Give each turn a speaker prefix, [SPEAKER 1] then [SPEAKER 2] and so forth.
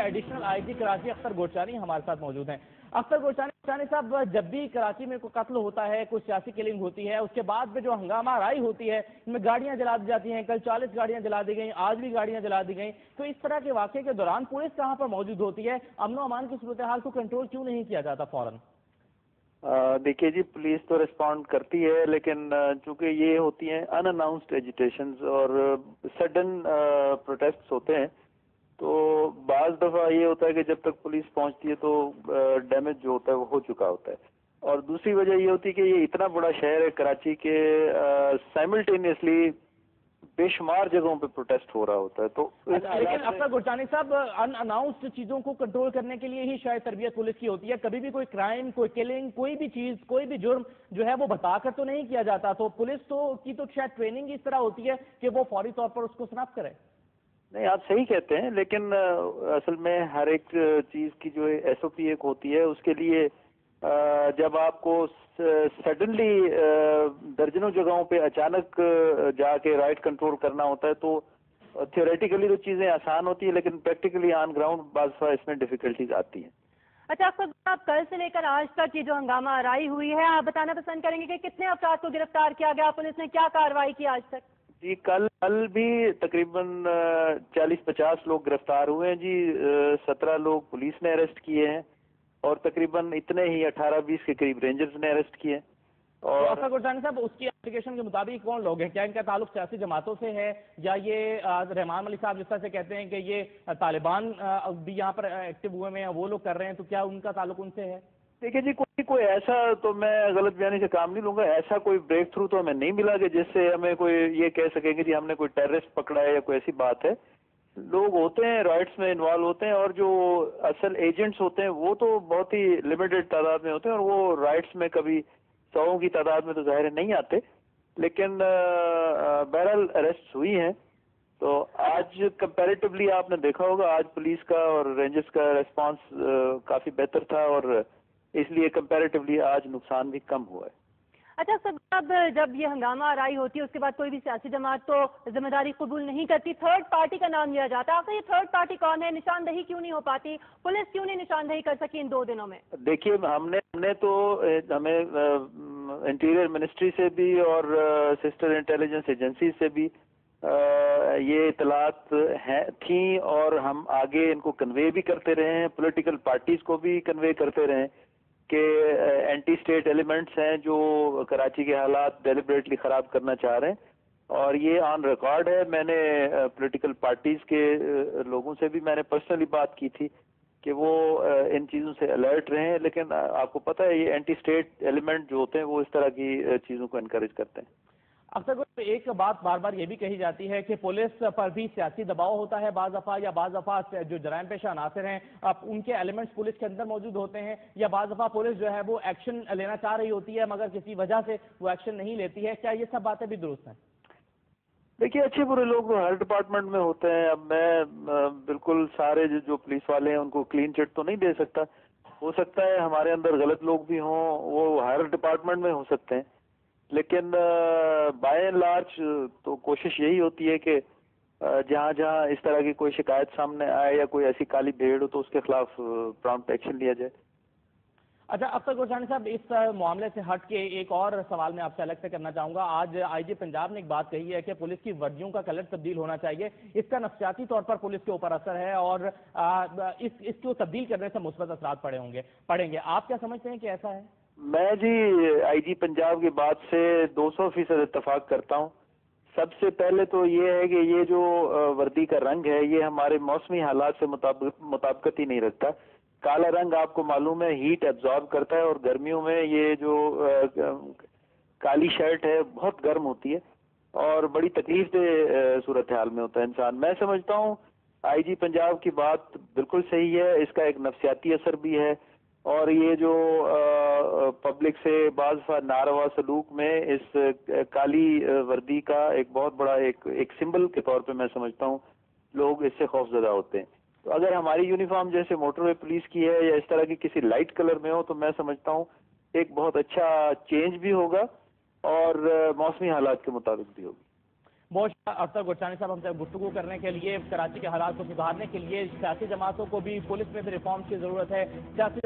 [SPEAKER 1] Additional IG Karachi Akhtar गोरचानी हमारे साथ मौजूद हैं। अख्तर गोरचानी साहब, जब भी कराची में कोई कत्ल होता है, कोई सियासी किलिंग होती है, उसके बाद में जो हंगामा आराई होती है, इनमें गाड़ियां जला दी जाती हैं। कल 40 गाड़ियां जला दी गई, आज भी गाड़ियां जला दी गई। तो इस तरह के वाक़े के दौरान पुलिस कहाँ पर मौजूद होती है? अमन अमान की सूरत हाल को कंट्रोल क्यों नहीं किया जाता फौरन?
[SPEAKER 2] देखिए जी, पुलिस तो रिस्पॉन्ड करती है, लेकिन चूंकि ये होती हैं अनअनाउंस्ड एजिटेशंस और सडन प्रोटेस्ट्स होते हैं, तो बाज़ दफ़ा ये होता है कि जब तक पुलिस पहुंचती है तो डैमेज जो होता है वो हो चुका होता है। और दूसरी वजह ये होती है कि ये इतना बड़ा शहर है कराची के, साइमल्टेनियसली बेशुमार जगहों पे प्रोटेस्ट हो रहा होता है। तो
[SPEAKER 1] लेकिन अख्तर गोरचानी साहब, अनअनाउंस्ड चीजों को कंट्रोल करने के लिए ही शायद तरबियत पुलिस की होती है। कभी भी कोई क्राइम, कोई किलिंग, कोई भी चीज, कोई भी जुर्म जो है वो बताकर तो नहीं किया जाता। तो पुलिस की तो शायद ट्रेनिंग इस तरह होती है कि वो फौरी तौर पर उसको स्नैप करे।
[SPEAKER 2] नहीं, आप सही कहते हैं, लेकिन असल में हर एक चीज की जो एसओपी एक होती है, उसके लिए जब आपको सडनली दर्जनों जगहों पे अचानक जाके राइट कंट्रोल करना होता है, तो थियोरेटिकली तो चीजें आसान होती है, लेकिन प्रैक्टिकली ऑन ग्राउंड बाज़ इसमें डिफिकल्टीज आती हैं।
[SPEAKER 3] अच्छा अख्तर, आप कल से लेकर आज तक ये जो हंगामा आराई हुई है, आप बताना पसंद करेंगे कि कितने अफराद को गिरफ्तार किया गया, पुलिस ने क्या कार्रवाई की आज तक?
[SPEAKER 2] जी, कल भी तकरीबन 40-50 लोग गिरफ्तार हुए हैं जी। 17 लोग पुलिस ने अरेस्ट किए हैं और तकरीबन इतने ही 18-20 के करीब रेंजर्स ने अरेस्ट किए। और
[SPEAKER 1] अख्तर गोरचानी साहब, उसकी एप्लीकेशन के मुताबिक कौन लोग हैं? क्या इनका ताल्लुक सियासी जमातों से है, या ये रहमान अली साहब जिस तरह से कहते हैं कि ये तालिबान भी यहाँ पर एक्टिव हुए हैं, वो लोग कर रहे हैं, तो क्या उनका ताल्लुक उनसे है?
[SPEAKER 2] देखिए जी, कोई ऐसा, तो मैं गलत बयानी से काम नहीं लूंगा, ऐसा कोई ब्रेक थ्रू तो हमें नहीं मिला कि जिससे हमें कोई ये कह सकेंगे जी हमने कोई टेररिस्ट पकड़ा है या कोई ऐसी बात है। लोग होते हैं, राइट्स में इन्वॉल्व होते हैं, और जो असल एजेंट्स होते हैं वो तो बहुत ही लिमिटेड तादाद में होते हैं, और वो राइट्स में कभी 100 की तादाद में तो ज़ाहिर नहीं आते, लेकिन बहरहाल अरेस्ट हुई हैं। तो आज कंपैरेटिवली आपने देखा होगा, आज पुलिस का और रेंजर्स का रेस्पॉन्स काफ़ी बेहतर था, और इसलिए कंपैरेटिवली आज नुकसान भी कम हुआ है।
[SPEAKER 3] अच्छा सब, अब जब ये हंगामा आराई होती है उसके बाद कोई भी सियासी जमात तो जिम्मेदारी कबूल नहीं करती, थर्ड पार्टी का नाम लिया जाता है। आखिर ये थर्ड पार्टी कौन है? निशानदही क्यों नहीं हो पाती? पुलिस क्यों नहीं निशानदही कर सकी इन 2 दिनों में?
[SPEAKER 2] देखिए, हमने तो हमें इंटीरियर मिनिस्ट्री से भी और सिस्टर इंटेलिजेंस एजेंसी से भी ये इतलात थी, और हम आगे इनको कन्वे भी करते रहे हैं, पॉलिटिकल पार्टीज को भी कन्वे करते रहे हैं कि एंटी स्टेट एलिमेंट्स हैं जो कराची के हालात डेलिबरेटली ख़राब करना चाह रहे हैं, और ये ऑन रिकॉर्ड है। मैंने पॉलिटिकल पार्टीज के लोगों से भी मैंने पर्सनली बात की थी कि वो इन चीज़ों से अलर्ट रहे हैं, लेकिन आपको पता है ये एंटी स्टेट एलिमेंट जो होते हैं वो इस तरह की चीज़ों को इनकरेज करते हैं।
[SPEAKER 1] अक्सर एक बात बार बार ये भी कही जाती है कि पुलिस पर भी सियासी दबाव होता है बाज़ दफ़ा, या बाज़ दफ़ा जो जराइम पेशा अनासर हैं अब उनके एलिमेंट्स पुलिस के अंदर मौजूद होते हैं, या बाज़ दफ़ा पुलिस जो है वो एक्शन लेना चाह रही होती है मगर किसी वजह से वो एक्शन नहीं लेती है। क्या ये सब बातें भी दुरुस्त हैं?
[SPEAKER 2] देखिए, अच्छे बुरे लोग हर डिपार्टमेंट में होते हैं। अब मैं बिल्कुल सारे जो पुलिस वाले हैं उनको क्लीन चिट तो नहीं दे सकता। हो सकता है हमारे अंदर गलत लोग भी हों, वो हर डिपार्टमेंट में हो सकते हैं, लेकिन बाय एंड लार्ज तो कोशिश यही होती है कि जहाँ जहाँ इस तरह की कोई शिकायत सामने आए या कोई ऐसी काली भेड़ हो तो उसके खिलाफ प्रॉम्प्ट एक्शन लिया जाए।
[SPEAKER 1] अच्छा अख्तर गोरचानी साहब, इस मामले से हट के एक और सवाल मैं आपसे अलग से करना चाहूंगा। आज आईजी पंजाब ने एक बात कही है कि पुलिस की वर्दियों का कलर तब्दील होना चाहिए, इसका नफ्सियाती तौर पर पुलिस के ऊपर असर है और इसको तब्दील करने से मुस्बत असरात पड़ेंगे। आप क्या समझते हैं कि ऐसा है?
[SPEAKER 2] मैं जी आईजी पंजाब की बात से 200% इत्तेफाक करता हूँ। सबसे पहले तो ये है कि ये जो वर्दी का रंग है ये हमारे मौसमी हालात से मुताबिकत ही नहीं रखता। काला रंग आपको मालूम है हीट एब्जॉर्ब करता है, और गर्मियों में ये जो काली शर्ट है बहुत गर्म होती है और बड़ी तकलीफ दे सूरत हाल में होता है इंसान। मैं समझता हूँ आईजी पंजाब की बात बिल्कुल सही है, इसका एक नफ्सियाती असर भी है, और ये जो पब्लिक से बाज़ नारवा सलूक में इस काली वर्दी का एक बहुत बड़ा एक सिंबल के तौर पे मैं समझता हूँ लोग इससे खौफजदा होते हैं। तो अगर हमारी यूनिफॉर्म जैसे मोटरवे पुलिस की है या इस तरह की किसी लाइट कलर में हो तो मैं समझता हूँ एक बहुत अच्छा चेंज भी होगा और मौसमी हालात के मुताबिक भी होगी।
[SPEAKER 1] बहुत अख्तर गोचानी साहब हमसे गुफ्तगू करने के लिए, कराची के हालात को सुधारने के लिए सियासी जमातों को भी पुलिस में भी रिफॉर्म्स की जरूरत है, सियासी